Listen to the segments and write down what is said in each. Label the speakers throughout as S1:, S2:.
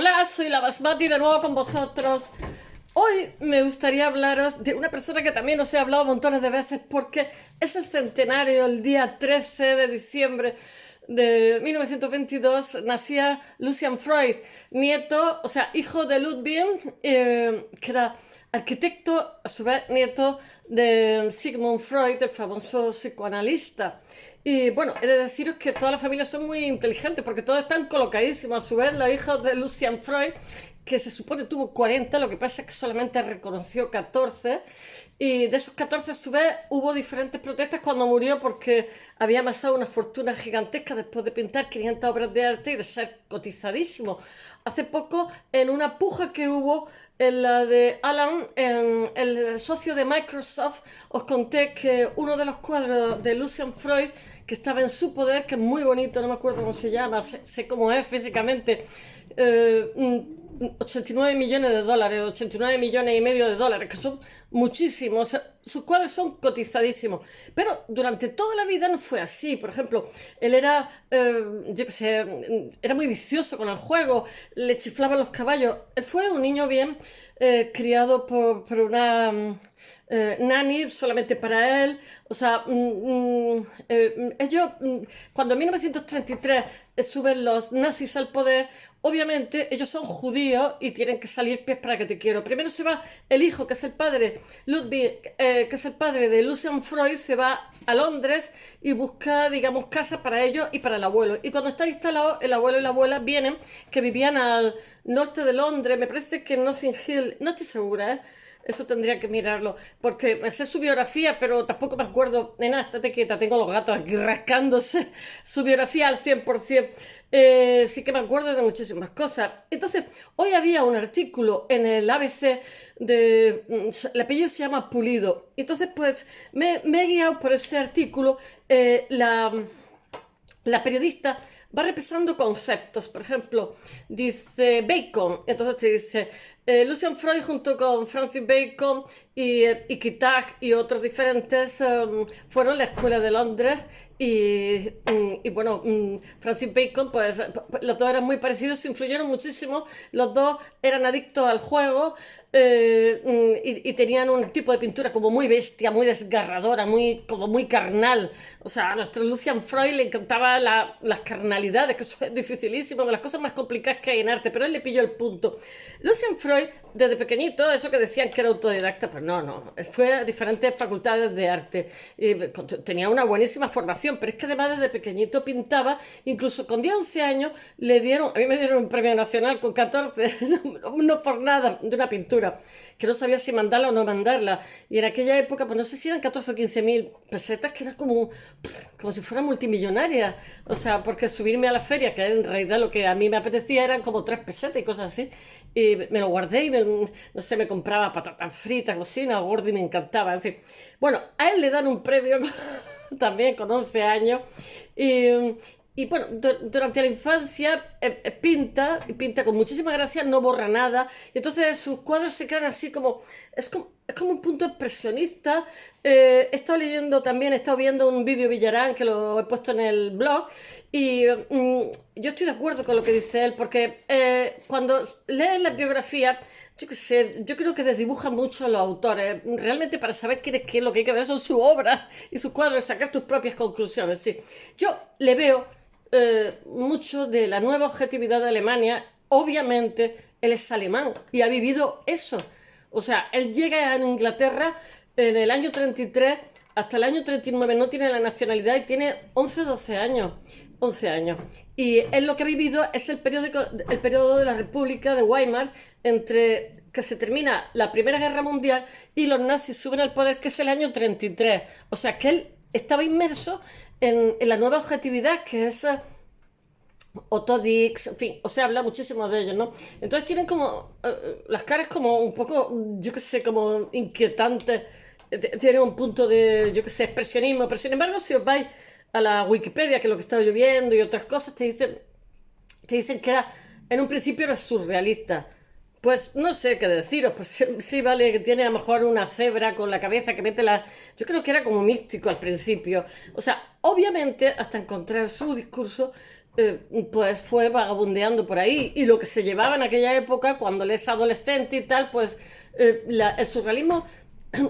S1: Hola, soy la Basmati de nuevo con vosotros. Hoy me gustaría hablaros de una persona que también os he hablado montones de veces porque es el centenario, el día 13 de diciembre de 1922 nacía Lucian Freud, nieto, o sea, hijo de Ludwig, que era arquitecto, a su vez nieto de Sigmund Freud, el famoso psicoanalista. Y bueno, he de deciros que todas las familias son muy inteligentes porque todos están colocadísimos. A su vez, los hijos de Lucian Freud, que se supone tuvo 40, lo que pasa es que solamente reconoció 14. Y de esos 14, a su vez, hubo diferentes protestas cuando murió porque había amasado una fortuna gigantesca después de pintar 500 obras de arte y de ser cotizadísimo. Hace poco, en una puja que hubo en la de Alan, el socio de Microsoft, os conté que uno de los cuadros de Lucian Freud que estaba en su poder, que es muy bonito, no me acuerdo cómo se llama, sé cómo es físicamente, 89 millones de dólares, 89 millones y medio de dólares, que son muchísimos. Sus cuadros son cotizadísimos. Pero durante toda la vida no fue así. Por ejemplo, él era, yo qué sé, era muy vicioso con el juego, le chiflaban los caballos. Él fue un niño bien criado por una nanny solamente para él. O sea, ellos, cuando en 1933 suben los nazis al poder, obviamente ellos son judíos y tienen que salir pies para que te quiero. Primero se va el hijo, que es el padre, Ludwig, que es el padre de Lucian Freud, se va a Londres y busca, digamos, casa para ellos y para el abuelo. Y cuando están instalados, el abuelo y la abuela vienen, que vivían al norte de Londres, me parece que en Notting Hill, no estoy segura, ¿eh? Eso tendría que mirarlo, porque me sé su biografía, pero tampoco me acuerdo. Nena, estate quieta, tengo los gatos aquí rascándose su biografía al 100%. Sí que me acuerdo de muchísimas cosas. Entonces, hoy había un artículo en el ABC de... El apellido se llama Pulido. Entonces, pues, me he guiado por ese artículo. La periodista va repasando conceptos. Por ejemplo, dice Bacon, entonces te dice Lucian Freud junto con Francis Bacon y Kitak y otros diferentes fueron la escuela de Londres y bueno, Francis Bacon, pues los dos eran muy parecidos, se influyeron muchísimo, los dos eran adictos al juego y tenían un tipo de pintura como muy bestia, muy desgarradora, como muy carnal. O sea, a nuestro Lucian Freud le encantaba las carnalidades, que eso es dificilísimo, de las cosas más complicadas que hay en arte, pero él le pilló el punto. Lucian Freud, desde pequeñito, eso que decían que era autodidacta, pues no, fue a diferentes facultades de arte, y tenía una buenísima formación, pero es que además desde pequeñito pintaba, incluso con 10 11 años a mí me dieron un premio nacional con 14, no por nada, de una pintura, que no sabía si mandarla o no mandarla, y en aquella época, pues no sé si eran 14 o 15 mil pesetas, que era como si fuera multimillonaria, o sea, porque subirme a la feria, que en realidad lo que a mí me apetecía eran como 3 pesetas y cosas así, y me lo guardé y no sé, me compraba patatas fritas, cocina, gordo y me encantaba, en fin. Bueno, a él le dan un premio también con 11 años y, y bueno, durante la infancia pinta, y pinta con muchísima gracia, no borra nada, y entonces sus cuadros se quedan así como un punto expresionista. He estado leyendo también, he estado viendo un vídeo Villarán que lo he puesto en el blog y yo estoy de acuerdo con lo que dice él, porque cuando lees la biografía, yo qué sé, yo creo que desdibujan mucho a los autores. Realmente para saber quién es quién, lo que hay que ver son sus obras y sus cuadros, sacar tus propias conclusiones. Sí. Yo le veo mucho de la nueva objetividad de Alemania. Obviamente, él es alemán y ha vivido eso. O sea, él llega a Inglaterra en el año 33 hasta el año 39, no tiene la nacionalidad y tiene 11 12 años. 11 años. Y él lo que ha vivido es el periodo de la República de Weimar, entre que se termina la Primera Guerra Mundial y los nazis suben al poder, que es el año 33. O sea, que él estaba inmerso en la nueva objetividad, que es Otto Dix, en fin, o sea, habla muchísimo de ellos, ¿no? Entonces tienen como las caras como un poco, yo qué sé, como inquietantes, tienen un punto de, yo qué sé, expresionismo, pero sin embargo, si os vais a la Wikipedia, que es lo que estaba yo viendo y otras cosas, te dicen que en un principio era surrealista. Pues no sé qué deciros, pues sí, sí, vale, que tiene a lo mejor una cebra con la cabeza que mete la... Yo creo que era como místico al principio. O sea, obviamente, hasta encontrar su discurso, pues fue vagabundeando por ahí. Y lo que se llevaba en aquella época, cuando él es adolescente y tal, pues el surrealismo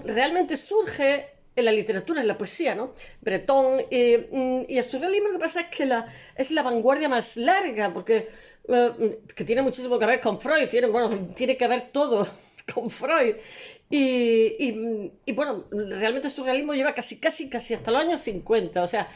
S1: realmente surge en la literatura, en la poesía, ¿no? Breton. Y el surrealismo lo que pasa es que es la vanguardia más larga, porque que tiene muchísimo que ver con Freud, tiene que ver todo con Freud. Bueno, realmente el surrealismo lleva casi hasta los años 50, o sea,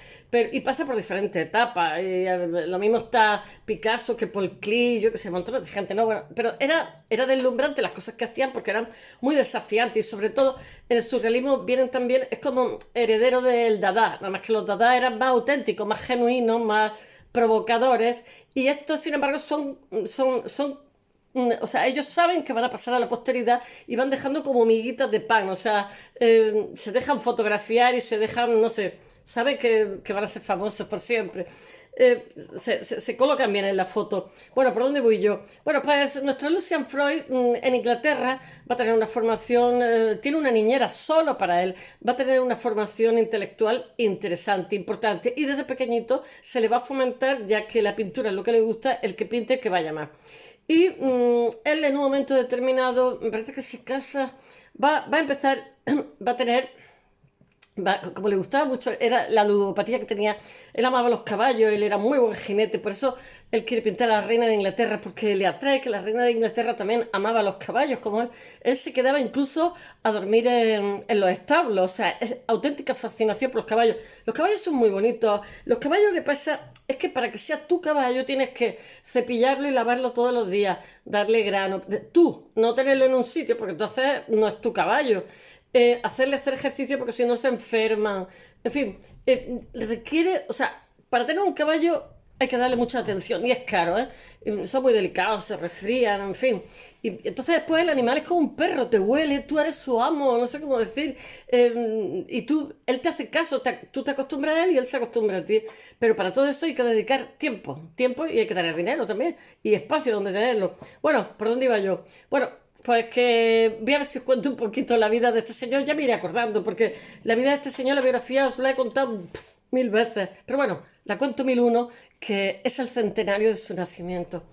S1: y pasa por diferentes etapas. Lo mismo está Picasso que Paul Klee, yo que sé, montones de gente, ¿no? Bueno, pero era deslumbrante las cosas que hacían porque eran muy desafiantes y sobre todo en el surrealismo vienen también, es como heredero del Dada, nada más que los Dada eran más auténticos, más genuinos, más provocadores y estos, sin embargo, son o sea, ellos saben que van a pasar a la posteridad y van dejando como miguitas de pan, o sea, se dejan fotografiar y se dejan, no sé, saben que van a ser famosos por siempre. Se colocan bien en la foto. Bueno, ¿por dónde voy yo? Bueno, pues nuestro Lucian Freud en Inglaterra va a tener una formación, tiene una niñera solo para él, va a tener una formación intelectual interesante, importante, y desde pequeñito se le va a fomentar, ya que la pintura es lo que le gusta, el que pinte que vaya más. Y él en un momento determinado, me parece que se casa, va a empezar, va a tener, como le gustaba mucho, era la ludopatía que tenía, él amaba los caballos, él era muy buen jinete, por eso él quiere pintar a la reina de Inglaterra, porque le atrae que la reina de Inglaterra también amaba los caballos, como él se quedaba incluso a dormir en los establos, o sea, es auténtica fascinación por los caballos. Los caballos son muy bonitos, los caballos lo que pasa es que para que sea tu caballo tienes que cepillarlo y lavarlo todos los días, darle grano, tú, no tenerlo en un sitio, porque entonces no es tu caballo. Hacerle hacer ejercicio porque si no se enferman. En fin, requiere, o sea, para tener un caballo hay que darle mucha atención y es caro, ¿eh? Son muy delicados, se resfrían, en fin. Y entonces después el animal es como un perro, te huele, tú eres su amo, no sé cómo decir. Y él te hace caso, tú te acostumbras a él y él se acostumbra a ti. Pero para todo eso hay que dedicar tiempo y hay que tener dinero también y espacio donde tenerlo. Bueno, ¿por dónde iba yo? Bueno, pues que voy a ver si os cuento un poquito la vida de este señor, ya me iré acordando, porque la vida de este señor, la biografía, os la he contado mil veces, pero bueno, la cuento mil uno, que es el centenario de su nacimiento,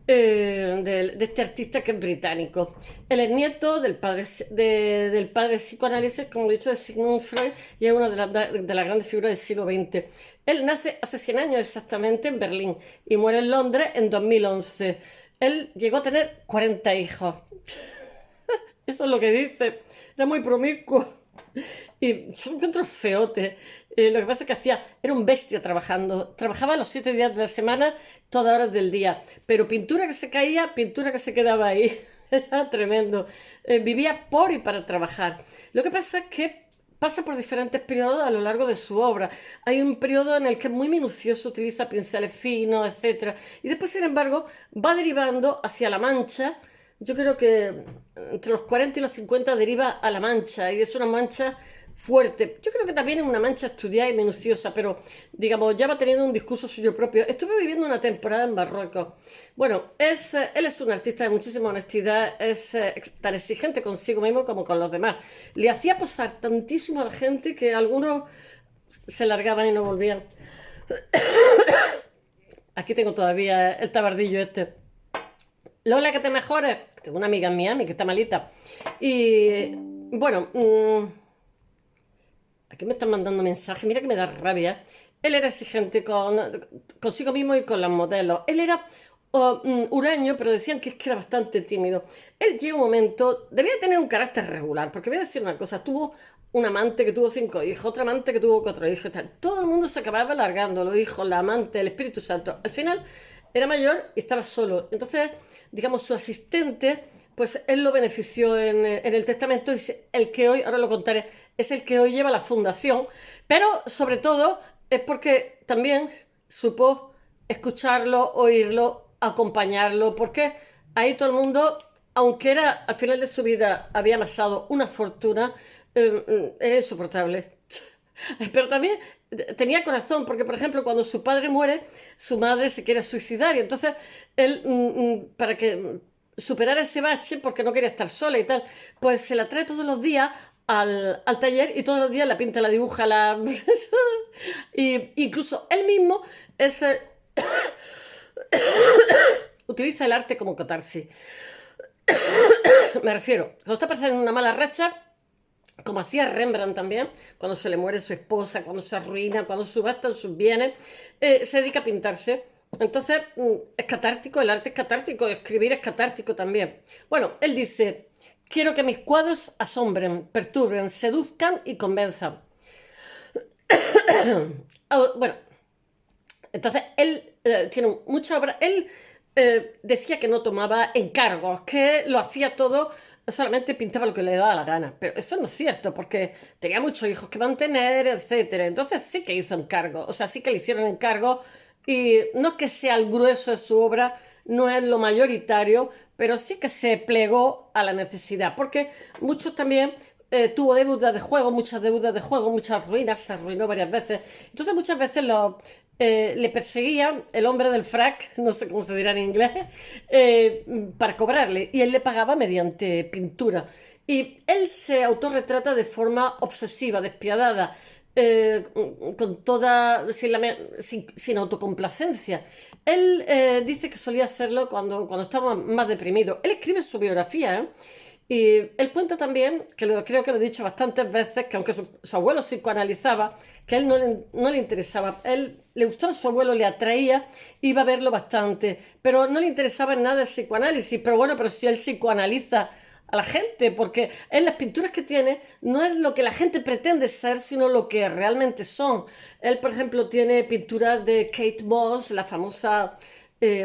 S1: de este artista que es británico. Él es nieto del padre psicoanálisis, como he dicho, de Sigmund Freud, y es una de las grandes figuras del siglo XX. Él nace hace 100 años exactamente en Berlín y muere en Londres en 2011. Él llegó a tener 40 hijos. Eso es lo que dice. Era muy promiscuo. Y yo lo encuentro feote. Lo que pasa es que era un bestia trabajando. Trabajaba los 7 días de la semana, todas horas del día. Pero pintura que se caía, pintura que se quedaba ahí. Era tremendo. Vivía por y para trabajar. Lo que pasa es que pasa por diferentes periodos a lo largo de su obra. Hay un periodo en el que es muy minucioso, utiliza pinceles finos, etcétera. Y después, sin embargo, va derivando hacia la mancha. Yo creo que entre los 40 y los 50 deriva a la mancha, y es una mancha fuerte. Yo creo que también es una mancha estudiada y minuciosa, pero digamos, ya va teniendo un discurso suyo propio. Estuve viviendo una temporada en Marruecos. Bueno, él es un artista de muchísima honestidad, es tan exigente consigo mismo como con los demás. Le hacía posar tantísimo a la gente que algunos se largaban y no volvían. Aquí tengo todavía el tabardillo este. Lola, que te mejores. Tengo una amiga en Miami que está malita. Y bueno, aquí me están mandando mensajes. Mira que me da rabia. Él era exigente consigo mismo y con los modelos. Él era huraño, pero decían que es que era bastante tímido. Él llega un momento, debía tener un carácter regular, porque voy a decir una cosa, tuvo un amante que tuvo 5 hijos, otro amante que tuvo 4 hijos, tal. Todo el mundo se acababa alargando, los hijos, la amante, el Espíritu Santo. Al final era mayor y estaba solo. Entonces, digamos, su asistente, pues él lo benefició en el testamento, y el que hoy, ahora lo contaré, es el que hoy lleva la fundación, pero sobre todo es porque también supo escucharlo, oírlo, acompañarlo, porque ahí todo el mundo, aunque era al final de su vida, había amasado una fortuna, era insoportable. Pero también tenía corazón, porque por ejemplo, cuando su padre muere, su madre se quiere suicidar, y entonces él, para que superara ese bache, porque no quería estar sola y tal, pues se la trae todos los días al taller y todos los días la pinta, la dibuja, y incluso él mismo es utiliza el arte como catarsis. Me refiero, cuando está pasando en una mala racha, como hacía Rembrandt también, cuando se le muere su esposa, cuando se arruina, cuando subastan sus bienes, se dedica a pintarse. Entonces, es catártico, el arte es catártico, escribir es catártico también. Bueno, él dice, quiero que mis cuadros asombren, perturben, seduzcan y convenzan. Bueno, entonces él tiene mucha obra. Él decía que no tomaba encargos, que lo hacía todo, solamente pintaba lo que le daba la gana. Pero eso no es cierto, porque tenía muchos hijos que mantener, etcétera. Entonces sí que hizo encargos, o sea, sí que le hicieron encargos. Y no es que sea el grueso de su obra, no es lo mayoritario, pero sí que se plegó a la necesidad, porque muchos también tuvo deudas de juego, muchas ruinas, se arruinó varias veces. Entonces muchas veces le perseguía el hombre del frac, no sé cómo se dirá en inglés, para cobrarle, y él le pagaba mediante pintura. Y él se autorretrata de forma obsesiva, despiadada, con toda, sin autocomplacencia. Él dice que solía hacerlo cuando estaba más deprimido. Él escribe su biografía, ¿eh? Y él cuenta también, creo que lo he dicho bastantes veces, que aunque su abuelo psicoanalizaba, que a él no le interesaba. Él le gustaba su abuelo, le atraía, iba a verlo bastante, pero no le interesaba en nada el psicoanálisis. Pero bueno, pero si él psicoanaliza a la gente, porque en las pinturas que tiene no es lo que la gente pretende ser, sino lo que realmente son. Él, por ejemplo, tiene pinturas de Kate Moss, la famosa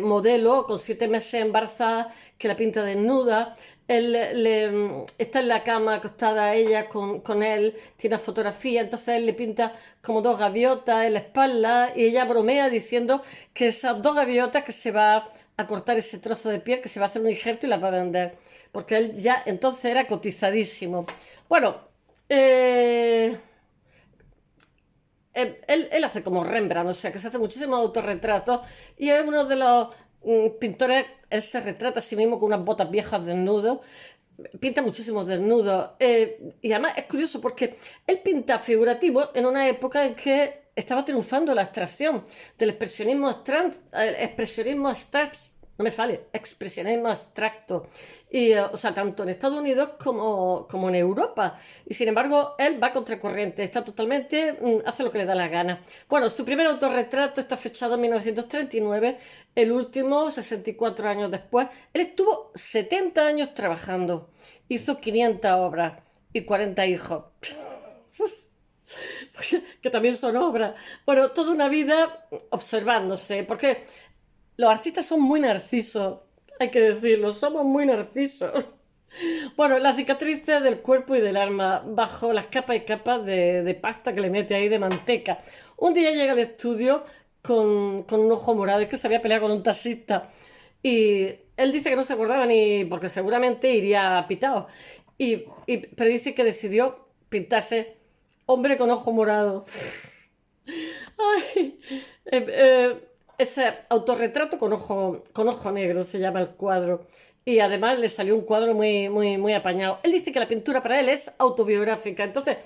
S1: modelo con 7 meses embarazada, que la pinta desnuda. Está en la cama acostada ella con él, tiene una fotografía, entonces él le pinta como 2 gaviotas en la espalda y ella bromea diciendo que esas 2 gaviotas que se va a cortar ese trozo de piel, que se va a hacer un injerto y las va a vender, porque él ya entonces era cotizadísimo. Bueno, eh, él hace como Rembrandt, o sea, que se hace muchísimos autorretratos y es uno de los pintores. Él se retrata a sí mismo con unas botas viejas desnudo, pinta muchísimos desnudos y además es curioso porque él pinta figurativo en una época en que estaba triunfando la abstracción del expresionismo abstracto, no me sale, expresionismo abstracto. Y, o sea, tanto en Estados Unidos como en Europa. Y sin embargo, él va contracorriente, está totalmente, hace lo que le da la gana. Bueno, su primer autorretrato está fechado en 1939, el último 64 años después. Él estuvo 70 años trabajando, hizo 500 obras y 40 hijos, que también son obras. Bueno, toda una vida observándose, porque los artistas son muy narcisos, hay que decirlo, somos muy narcisos. Bueno, las cicatrices del cuerpo y del alma, bajo las capas y capas de pasta que le mete ahí de manteca. Un día llega al estudio con un ojo morado, es que se había peleado con un taxista. Y él dice que no se acordaba ni porque seguramente iría pitado. Pero dice que decidió pintarse hombre con ojo morado. Ay, ese autorretrato con ojo negro se llama el cuadro. Y además le salió un cuadro muy, muy, muy apañado. Él dice que la pintura para él es autobiográfica. Entonces,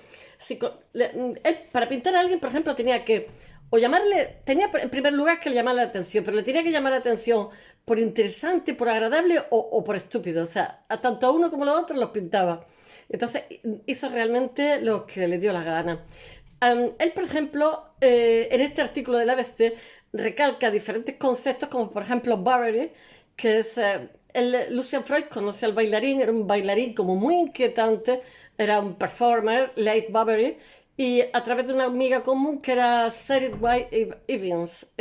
S1: él para pintar a alguien, por ejemplo, tenía en primer lugar que le llamar la atención, pero le tenía que llamar la atención por interesante, por agradable o por estúpido. O sea, tanto a uno como a los otros los pintaba. Entonces, hizo realmente lo que le dio la gana. Él, por ejemplo, en este artículo del ABC recalca diferentes conceptos, como por ejemplo Barry, que es Lucian Freud conoce al bailarín, era un bailarín como muy inquietante, era un performer, Late Barry, y a través de una amiga común que era Sarah White Evans.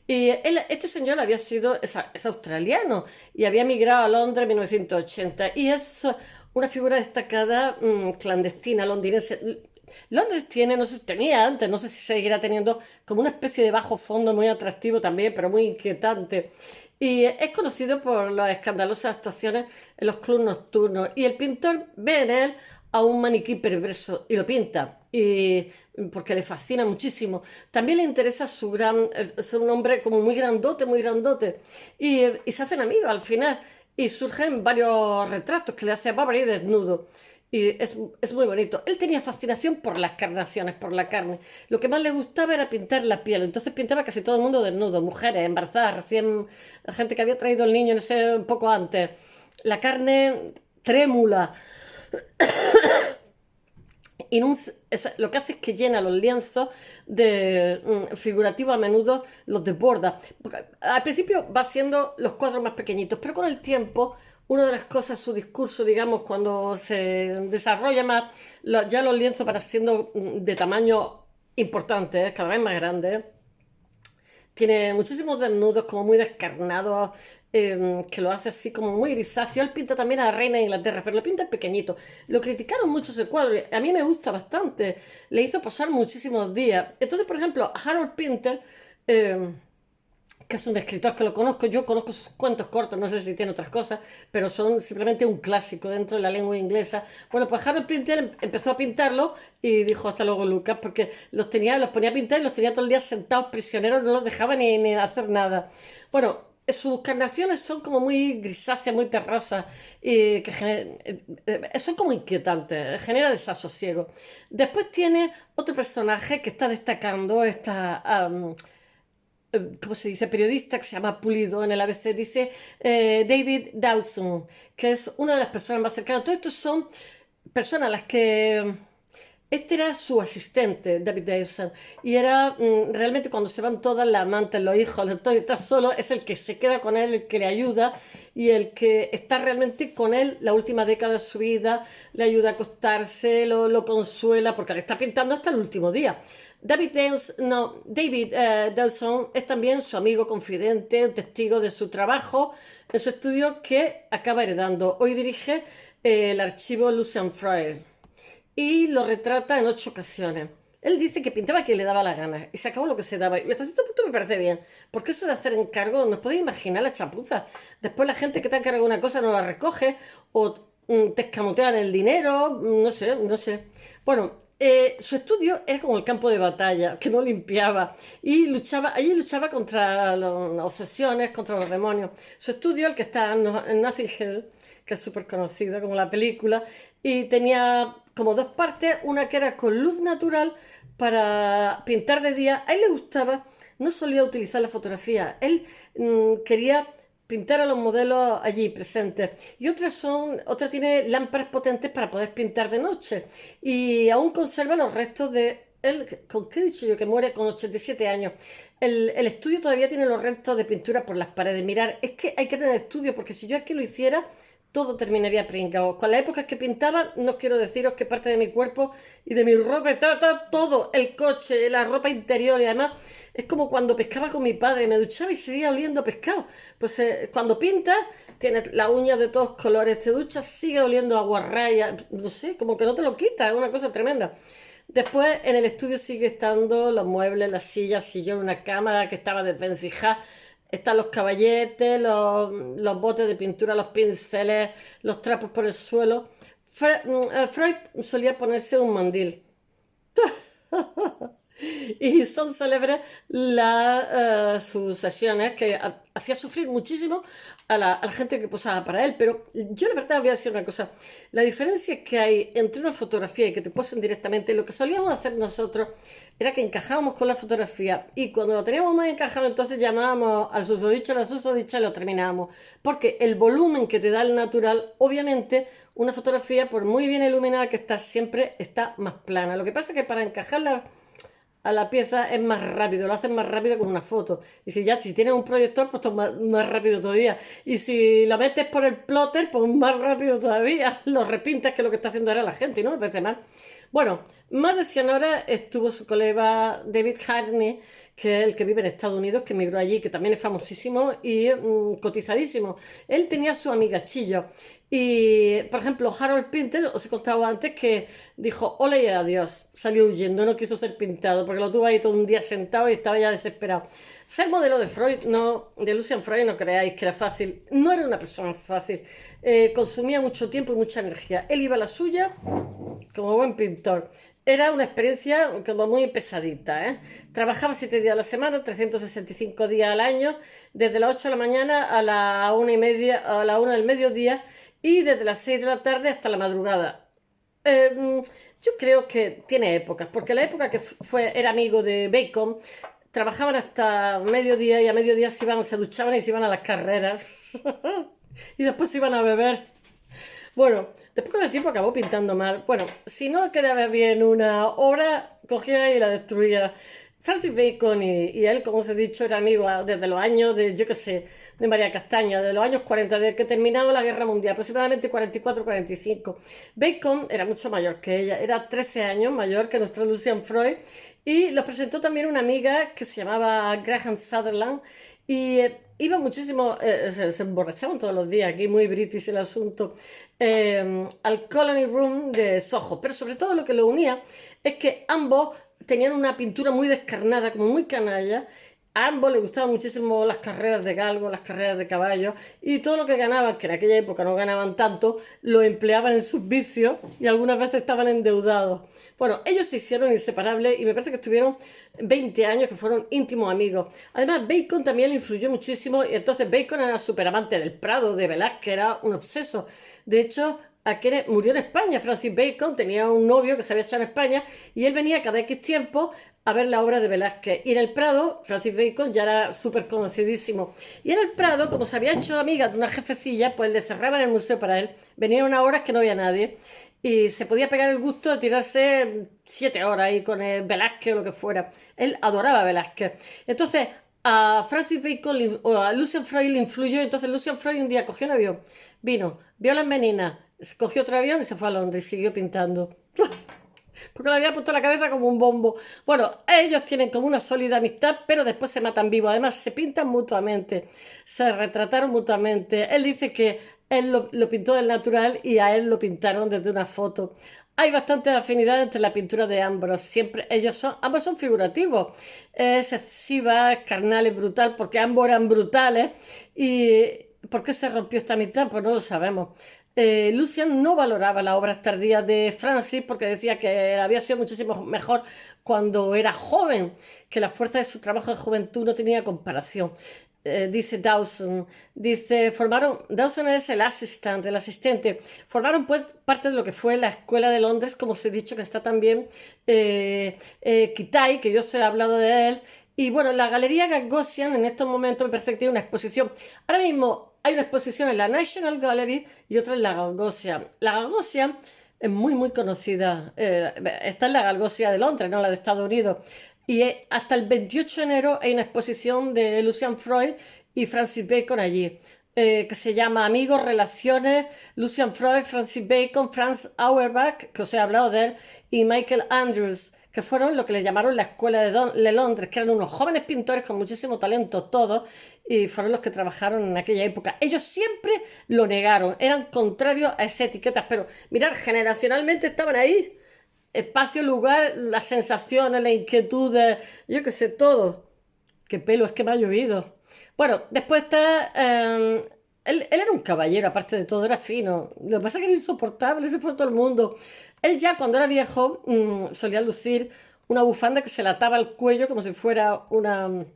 S1: Y este señor es australiano y había migrado a Londres en 1980 y es una figura destacada clandestina londinense. Londres tiene, no sé si tenía antes, no sé si seguirá teniendo, como una especie de bajo fondo muy atractivo también, pero muy inquietante. Y es conocido por las escandalosas actuaciones en los clubes nocturnos. Y el pintor ve en él a un maniquí perverso y lo pinta. Porque le fascina muchísimo. También le interesa es un hombre como muy grandote, muy grandote. Y se hacen amigos al final. Y surgen varios retratos que le hace a Barbary desnudo. y es muy bonito. Él tenía fascinación por las carnaciones, por la carne. Lo que más le gustaba era pintar la piel. Entonces pintaba casi todo el mundo desnudo, mujeres, embarazadas, recién, gente que había traído el niño en ese un poco antes. La carne trémula. Y lo que hace es que llena los lienzos de figurativos, a menudo los desborda. Porque al principio va haciendo los cuadros más pequeñitos, pero con el tiempo, una de las cosas, su discurso, digamos, cuando se desarrolla más, ya los lienzos van siendo de tamaño importante, cada vez más grandes. Tiene muchísimos desnudos, como muy descarnados, que lo hace así como muy grisáceo. Él pinta también a la reina de Inglaterra, pero lo pinta pequeñito. Lo criticaron mucho ese cuadro. A mí me gusta bastante. Le hizo pasar muchísimos días. Entonces, por ejemplo, Harold Pinter, eh, que es un escritor que lo conozco, yo conozco sus cuentos cortos, no sé si tiene otras cosas, pero son simplemente un clásico dentro de la lengua inglesa. Bueno, pues Harold Pinter empezó a pintarlo y dijo hasta luego Lucas, porque los ponía a pintar y los tenía todo el día sentados prisioneros, no los dejaba ni hacer nada. Bueno, sus carnaciones son como muy grisáceas, muy terrosas, y son como inquietantes, genera desasosiego. Después tiene otro personaje que está destacando, ¿cómo se dice? Periodista que se llama Pulido en el ABC, dice David Dawson, que es una de las personas más cercanas. Todos estos son personas a las que este era su asistente, David Dawson, y era realmente cuando se van todas las amantes, los hijos, todo está solo, es el que se queda con él, el que le ayuda y el que está realmente con él la última década de su vida, le ayuda a acostarse, lo consuela, porque le está pintando hasta el último día. David Dawson es también su amigo confidente, un testigo de su trabajo en su estudio que acaba heredando. Hoy dirige el archivo Lucian Freud y lo retrata en 8 ocasiones. Él dice que pintaba quien le daba la gana y se acabó lo que se daba. Y hasta cierto punto me parece bien, porque eso de hacer encargo, ¿nos podéis imaginar la chapuza? Después la gente que te ha encargado una cosa no la recoge o te escamotean el dinero, no sé, no sé. Bueno, su estudio era como el campo de batalla, que no limpiaba y allí luchaba contra las obsesiones, contra los demonios. Su estudio, el que está en Nothing Hill, que es súper conocido como la película, y tenía como dos partes, una que era con luz natural para pintar de día. A él le gustaba, no solía utilizar la fotografía, él quería pintar a los modelos allí presentes. Y otra tiene lámparas potentes para poder pintar de noche. Y aún conserva los restos de él, ¿con qué he dicho yo? Que muere con 87 años. El estudio todavía tiene los restos de pintura por las paredes. Mirar, es que hay que tener estudio, porque si yo aquí lo hiciera, todo terminaría pringado. Con las épocas que pintaba, no quiero deciros que parte de mi cuerpo y de mi ropa, todo, el coche, la ropa interior y además es como cuando pescaba con mi padre, me duchaba y seguía oliendo a pescado. Pues cuando pintas, tienes las uñas de todos colores, te duchas, sigue oliendo a guarraya, no sé, como que no te lo quitas, es una cosa tremenda. Después en el estudio sigue estando los muebles, las sillas, sillón, una cámara que estaba desvencijada. Están los caballetes, los botes de pintura, los pinceles, los trapos por el suelo. Freud solía ponerse un mandil. Y son célebres sus sesiones que hacía sufrir muchísimo a la gente que posaba para él. Pero yo la verdad voy a decir una cosa. La diferencia que hay entre una fotografía y que te posen directamente, lo que solíamos hacer nosotros era que encajábamos con la fotografía y cuando lo teníamos más encajado entonces llamábamos al susodicho, a la susodicha y lo terminábamos. Porque el volumen que te da el natural, obviamente una fotografía por muy bien iluminada que está siempre está más plana. Lo que pasa es que para encajarla a la pieza es más rápido, lo hacen más rápido con una foto. Y si tienes un proyector, pues más rápido todavía. Y si la metes por el plotter, pues más rápido todavía. Lo repintas, que es lo que está haciendo ahora la gente, ¿no? Me parece mal. Bueno, más de 100 horas estuvo su colega David Harney, que es el que vive en Estados Unidos, que emigró allí, que también es famosísimo y cotizadísimo. Él tenía su amiga Chillo. Y, por ejemplo, Harold Pinter, os he contado antes que dijo hola y adiós, salió huyendo, no quiso ser pintado, porque lo tuvo ahí todo un día sentado y estaba ya desesperado. Ser modelo de Freud, no, de Lucian Freud, no creáis que era fácil. No era una persona fácil. Consumía mucho tiempo y mucha energía. Él iba a la suya como buen pintor. Era una experiencia como muy pesadita, ¿eh? Trabajaba 7 días a la semana, 365 días al año, desde las 8 de la mañana a la 1:30, a la 1 del mediodía y desde las 6 de la tarde hasta la madrugada. Yo creo que tiene épocas, porque la época que era amigo de Bacon, trabajaban hasta mediodía y a mediodía se duchaban y se iban a las carreras y después se iban a beber. Bueno, después con el tiempo acabó pintando mal. Bueno, si no quedaba bien una obra, cogía y la destruía. Francis Bacon y él, como os he dicho, era amigo desde los años de, yo qué sé, de María Castaña, de los años 40, desde que terminó la Guerra Mundial, aproximadamente 44-45. Bacon era mucho mayor que ella, era 13 años mayor que nuestro Lucian Freud, y los presentó también una amiga que se llamaba Graham Sutherland, y iba muchísimo, se emborrachaban todos los días, aquí muy british el asunto, al Colony Room de Soho. Pero sobre todo lo que lo unía es que ambos tenían una pintura muy descarnada, como muy canalla. A ambos les gustaban muchísimo las carreras de galgo, las carreras de caballos, y todo lo que ganaban, que en aquella época no ganaban tanto, lo empleaban en sus vicios y algunas veces estaban endeudados. Bueno, ellos se hicieron inseparables y me parece que estuvieron 20 años, que fueron íntimos amigos. Además, Bacon también le influyó muchísimo, y entonces Bacon era súper amante del Prado, de Velázquez, era un obseso. De hecho, aquel murió en España. Francis Bacon tenía un novio que se había echado en España y él venía cada X tiempo a ver la obra de Velázquez. Y en el Prado, Francis Bacon ya era súper conocidísimo. Y en el Prado, como se había hecho amiga de una jefecilla, pues le cerraban el museo para él. Venían unas horas que no había nadie. Y se podía pegar el gusto de tirarse 7 horas ahí con el Velázquez o lo que fuera. Él adoraba a Velázquez. Entonces, a Francis Bacon o a Lucian Freud le influyó. Entonces, Lucian Freud un día cogió un avión, vino, vio las meninas, cogió otro avión y se fue a Londres y siguió pintando. Porque le había puesto la cabeza como un bombo. Bueno, ellos tienen como una sólida amistad, pero después se matan vivos. Además, se pintan mutuamente, se retrataron mutuamente. Él dice que él lo pintó del natural y a él lo pintaron desde una foto. Hay bastante afinidad entre la pintura de ambos. Siempre ambos son figurativos. Es excesiva, es carnal, es brutal, porque ambos eran brutales. ¿Y por qué se rompió esta amistad? Pues no lo sabemos. Lucian no valoraba las obras tardías de Francis porque decía que había sido muchísimo mejor cuando era joven, que la fuerza de su trabajo de juventud no tenía comparación. Dice Dawson, Dawson es el asistente, formaron pues parte de lo que fue la Escuela de Londres, como os he dicho, que está también Kitai, que yo os he hablado de él, y bueno, la Galería Gagosian en estos momentos me parece que tiene una exposición. Ahora mismo hay una exposición en la National Gallery y otra en la Gagosian. La Gagosian es muy, muy conocida. Está en la Gagosian de Londres, no la de Estados Unidos. Y hasta el 28 de enero hay una exposición de Lucian Freud y Francis Bacon allí, que se llama Amigos, Relaciones, Lucian Freud, Francis Bacon, Franz Auerbach, que os he hablado de él, y Michael Andrews, que fueron lo que le llamaron la Escuela de Londres, que eran unos jóvenes pintores con muchísimo talento todos, y fueron los que trabajaron en aquella época. Ellos siempre lo negaron, eran contrarios a esas etiquetas, pero mirar, generacionalmente estaban ahí. Espacio, lugar, las sensaciones, las inquietudes, yo qué sé, todo. Qué pelo, es que me ha llovido. Bueno, después está... él era un caballero, aparte de todo, era fino. Lo que pasa es que era insoportable, se fue todo el mundo. Él ya cuando era viejo solía lucir una bufanda que se le ataba al cuello como si fuera una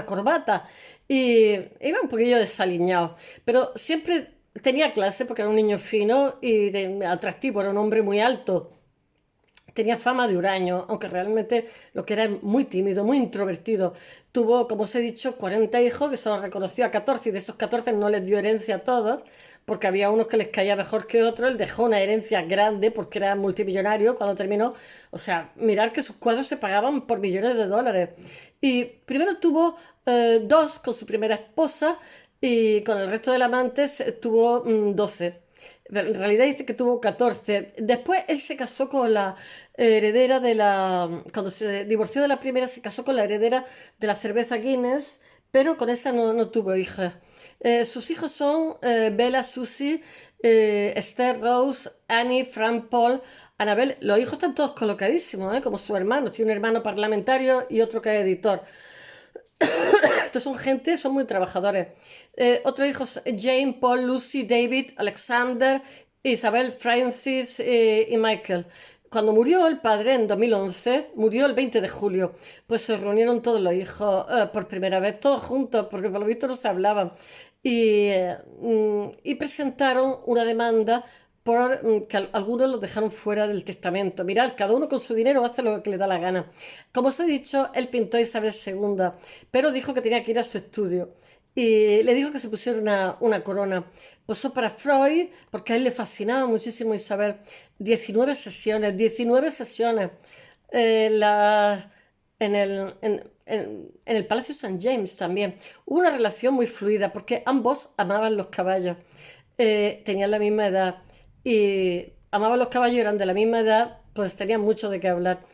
S1: corbata. Y iba un poquillo desaliñado. Pero siempre tenía clase porque era un niño fino y atractivo, era un hombre muy alto. Tenía fama de huraño, aunque realmente lo que era muy tímido, muy introvertido. Tuvo, como os he dicho, 40 hijos, que solo reconoció a 14 y de esos 14 no les dio herencia a todos, porque había unos que les caía mejor que otros. Él dejó una herencia grande porque era multimillonario cuando terminó. O sea, mirar que sus cuadros se pagaban por millones de dólares. Y primero tuvo dos con su primera esposa y con el resto de amantes tuvo 12. En realidad dice que tuvo 14. Después él se casó con la heredera de la... Cuando se divorció de la primera, se casó con la heredera de la cerveza Guinness, pero con esa no tuvo hija. Sus hijos son Bella, Susie, Esther, Rose, Annie, Frank, Paul, Annabel. Los hijos están todos colocadísimos, como su hermano. Tiene un hermano parlamentario y otro que es editor. Estos son gente, son muy trabajadores. Otros hijos, Jane, Paul, Lucy, David, Alexander, Isabel, Francis y Michael. Cuando murió el padre en 2011, murió el 20 de julio, pues se reunieron todos los hijos por primera vez, todos juntos, porque por lo visto no se hablaban, y presentaron una demanda por que algunos los dejaron fuera del testamento. Mirad, cada uno con su dinero hace lo que le da la gana. Como os he dicho, él pintó a Isabel II, pero dijo que tenía que ir a su estudio. Y le dijo que se pusiera una corona. Posó para Freud, porque a él le fascinaba muchísimo Isabel. 19 sesiones, 19 sesiones. La, en el Palacio St. James también. Hubo una relación muy fluida porque ambos amaban los caballos. Tenían la misma edad y amaban los caballos, eran de la misma edad, pues tenían mucho de qué hablar.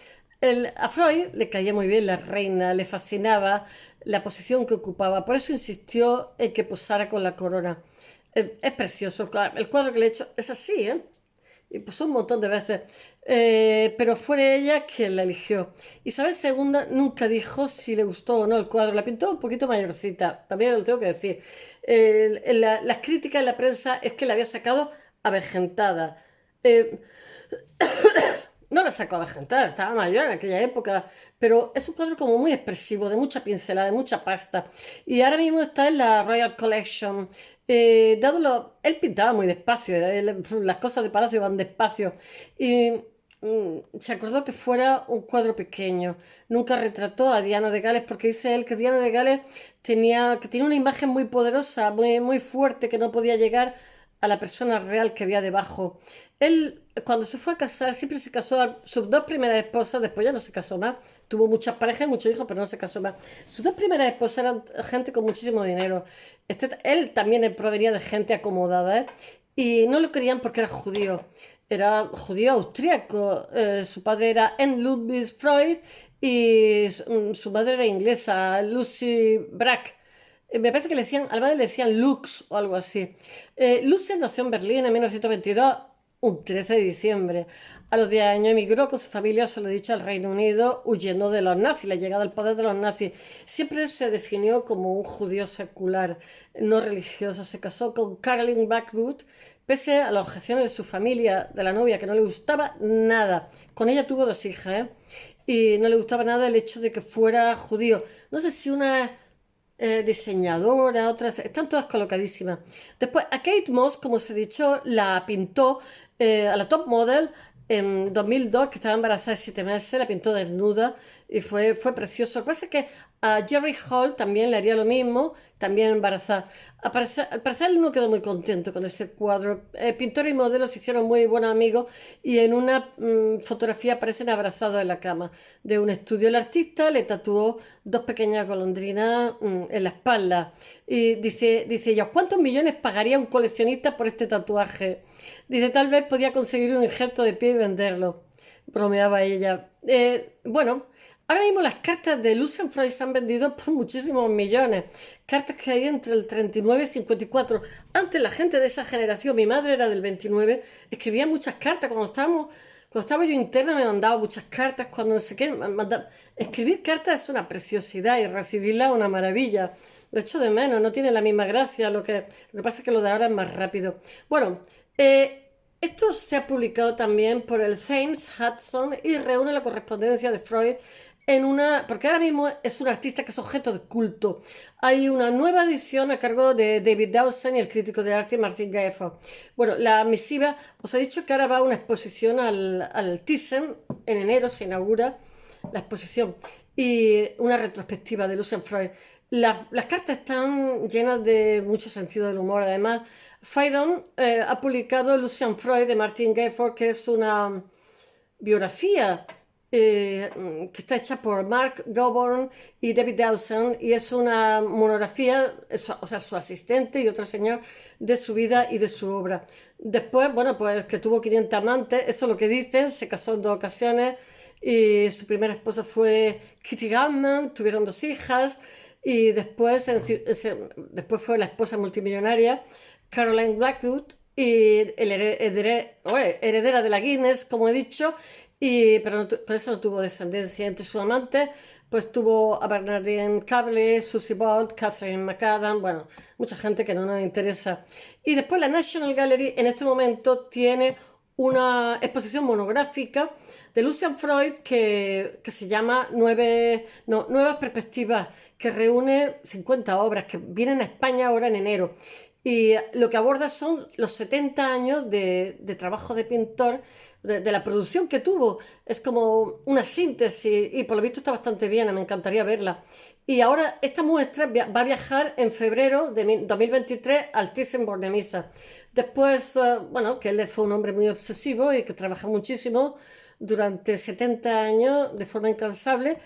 S1: A Freud le caía muy bien la reina, le fascinaba la posición que ocupaba, por eso insistió en que posara con la corona. Es precioso, el cuadro que le he hecho es así, ¿eh? Y pues un montón de veces. Pero fue ella quien la eligió. Isabel II nunca dijo si le gustó o no el cuadro. La pintó un poquito mayorcita, también lo tengo que decir. Las críticas en la prensa es que la había sacado avejentada. Eh, no la sacó avejentada, estaba mayor en aquella época, pero es un cuadro como muy expresivo, de mucha pincelada, de mucha pasta. Y ahora mismo está en la Royal Collection. Él pintaba muy despacio, las cosas de palacio van despacio. Y se acordó que fuera un cuadro pequeño. Nunca retrató a Diana de Gales porque dice él que Diana de Gales tenía una imagen muy poderosa, muy, muy fuerte, que no podía llegar a la persona real que había debajo. Él, cuando se fue a casar, siempre se casó a sus dos primeras esposas, después ya no se casó más. Tuvo muchas parejas y muchos hijos, pero no se casó más. Sus dos primeras esposas eran gente con muchísimo dinero. Él también provenía de gente acomodada, ¿eh? Y no lo querían porque era judío austríaco. Su padre era N. Ludwig Freud y su madre era inglesa, Lucy Brack. Me parece que al padre le decían Lux o algo así. Lucy nació en Berlín en 1922, un 13 de diciembre. A los 10 años emigró con su familia, se lo he dicho, al Reino Unido, huyendo de los nazis, la llegada al poder de los nazis. Siempre se definió como un judío secular, no religioso. Se casó con Caroline Blackwood, pese a las objeciones de su familia, de la novia, que no le gustaba nada. Con ella tuvo dos hijas, ¿eh? Y no le gustaba nada el hecho de que fuera judío. No sé si una diseñadora, otras, están todas colocadísimas. Después, a Kate Moss, como os he dicho, la pintó a la top model en 2002, que estaba embarazada de 7 meses, la pintó desnuda y fue precioso. Lo que pasa es que a Jerry Hall también le haría lo mismo, también embarazada. Al parecer él no quedó muy contento con ese cuadro. Pintor y modelo se hicieron muy buenos amigos y en una fotografía aparecen abrazados en la cama de un estudio. El artista le tatuó dos pequeñas golondrinas en la espalda y dice ella, ¿cuántos millones pagaría un coleccionista por este tatuaje? Dice, tal vez podía conseguir un injerto de pie y venderlo. Bromeaba ella. Bueno, ahora mismo las cartas de Lucian Freud se han vendido por muchísimos millones. Cartas que hay entre el 39 y 54. Antes la gente de esa generación, mi madre era del 29, escribía muchas cartas. Cuando estaba yo interna me mandaba muchas cartas. Cuando no sé qué, escribir cartas es una preciosidad y recibirla una maravilla. Lo echo de menos, no tiene la misma gracia. Lo que pasa es que lo de ahora es más rápido. Bueno, esto se ha publicado también por el Thames Hudson y reúne la correspondencia de Freud porque ahora mismo es un artista que es objeto de culto. Hay una nueva edición a cargo de David Dawson y el crítico de arte Martin Gaefford. Bueno, la misiva, os he dicho que ahora va a una exposición al Thyssen, en enero se inaugura la exposición, y una retrospectiva de Lucian Freud. Las cartas están llenas de mucho sentido del humor, además. Phaidon ha publicado Lucian Freud de Martin Gaefford, que es una biografía que está hecha por Mark Goborn y David Dawson, y es una monografía, o sea, su asistente y otro señor, de su vida y de su obra. Después, bueno, pues que tuvo 500 amantes, eso es lo que dicen, se casó en 2 ocasiones y su primera esposa fue Kitty Gutman, tuvieron 2 hijas y después fue la esposa multimillonaria Caroline Blackwood y heredera de la Guinness, como he dicho, pero por eso no tuvo descendencia. Entre sus amantes, pues tuvo a Bernardine Cabley, Susie Bolt, Catherine McAdam, bueno, mucha gente que no nos interesa. Y después la National Gallery en este momento tiene una exposición monográfica de Lucian Freud que se llama Nuevas Perspectivas, que reúne 50 obras que vienen a España ahora en enero. y lo que aborda son los 70 años de trabajo de pintor, de la producción que tuvo. Es como una síntesis y por lo visto está bastante bien, me encantaría verla. Y ahora esta muestra va a viajar en febrero de 2023 al Thyssen-Bornemisza. Después, bueno, que él fue un hombre muy obsesivo y que trabaja muchísimo durante 70 años de forma incansable.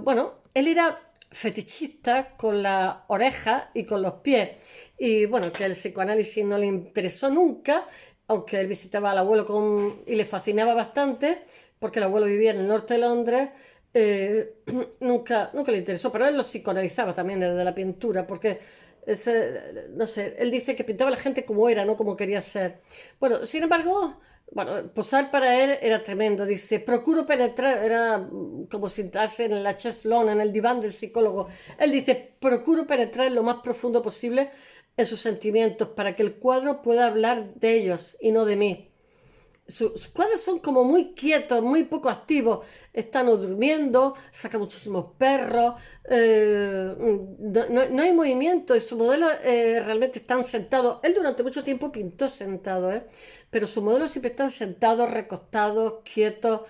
S1: Bueno, él era fetichista con la oreja y con los pies. Y bueno, que el psicoanálisis no le interesó nunca, aunque él visitaba al abuelo y le fascinaba bastante, porque el abuelo vivía en el norte de Londres. Nunca le interesó, pero él lo psicoanalizaba también desde la pintura, porque no sé, él dice que pintaba a la gente como era, no como quería ser. Bueno, sin embargo, bueno, posar para él era tremendo. Dice, procuro penetrar, era como sentarse en la cheslón, en el diván del psicólogo. Él dice, procuro penetrar lo más profundo posible en sus sentimientos para que el cuadro pueda hablar de ellos y no de mí. Sus cuadros son como muy quietos, muy poco activos. Están durmiendo, saca muchísimos perros, no hay movimiento y su modelo realmente están sentados. Él durante mucho tiempo pintó sentado, pero sus modelos siempre están sentados, recostados, quietos.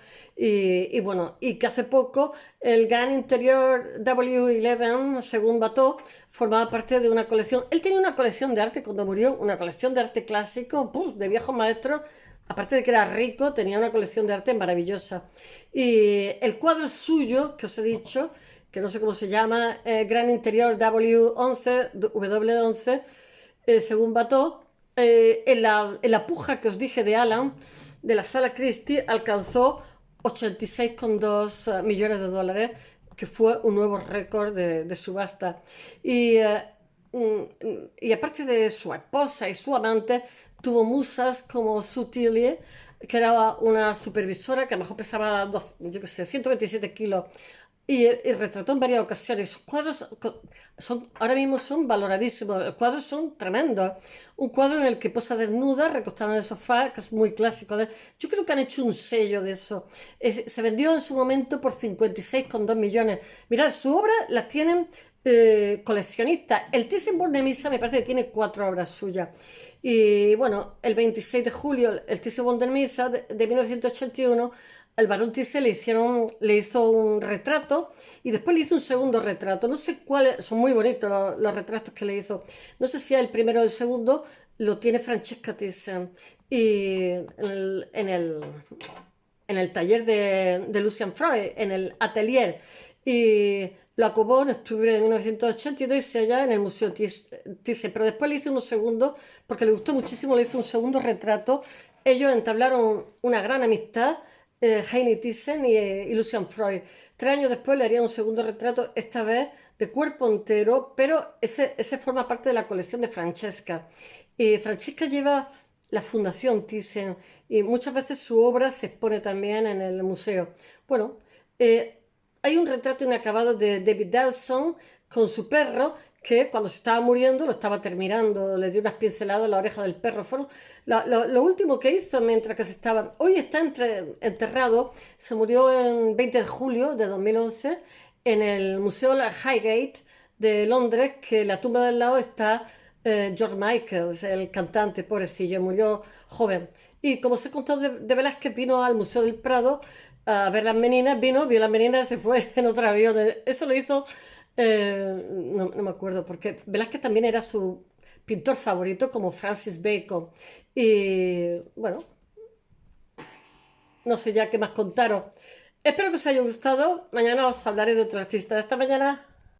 S1: Bueno, y que hace poco el gran interior W11, según Watteau, formaba parte de una colección. Él tenía una colección de arte cuando murió, una colección de arte clásico, de viejos maestros. Aparte de que era rico, tenía una colección de arte maravillosa. Y el cuadro suyo, que os he dicho, que no sé cómo se llama, Gran Interior W11, según Watteau, en la puja que os dije de Alan, de la Sala Christie, alcanzó 86,2 millones de dólares, que fue un nuevo récord de subasta. Y, y aparte de su esposa y su amante, tuvo musas como Sutilie, que era una supervisora que a lo mejor pesaba, yo qué sé, 127 kilos. Y retrató en varias ocasiones. Sus cuadros ahora mismo son valoradísimos. Los cuadros son tremendos. Un cuadro en el que posa desnuda, recostada en el sofá, que es muy clásico. Yo creo que han hecho un sello de eso. Se vendió en su momento por 56,2 millones. Mirad, su obra las tienen coleccionistas. El Thyssen-Bornemisza me parece que tiene 4 obras suyas. Y bueno, el 26 de julio, el Thyssen-Bornemisza de 1981, el barón Thyssen le hizo un retrato y después le hizo un segundo retrato. No sé cuáles, son muy bonitos los retratos que le hizo. No sé si es el primero o el segundo, lo tiene Francesca Thyssen. Y en el taller de Lucian Freud, en el atelier. Y lo acabó en octubre de 1982 y se halla en el Museo Thyssen. Pero después le hizo un segundo, porque le gustó muchísimo, le hizo un segundo retrato. Ellos entablaron una gran amistad, Heini Thyssen y Lucian Freud. 3 años después le haría un segundo retrato, esta vez de cuerpo entero, pero ese forma parte de la colección de Francesca. Y Francesca lleva la Fundación Thyssen y muchas veces su obra se expone también en el museo. Bueno, hay un retrato inacabado de David Delson con su perro que cuando se estaba muriendo lo estaba terminando, le dio unas pinceladas a la oreja del perro. Fueron lo último que hizo mientras que se estaba... Hoy está enterrado, se murió en 20 de julio de 2011 en el Museo Highgate de Londres, que en la tumba del lado está George Michael, el cantante, pobrecillo, murió joven. Y como se contó de Velázquez, vino al Museo del Prado a ver las meninas, vio las meninas y se fue en otro avión. Eso lo hizo, no me acuerdo, porque Velázquez también era su pintor favorito, como Francis Bacon. Y bueno, no sé ya qué más contaros. Espero que os haya gustado. Mañana os hablaré de otro artista. Esta mañana.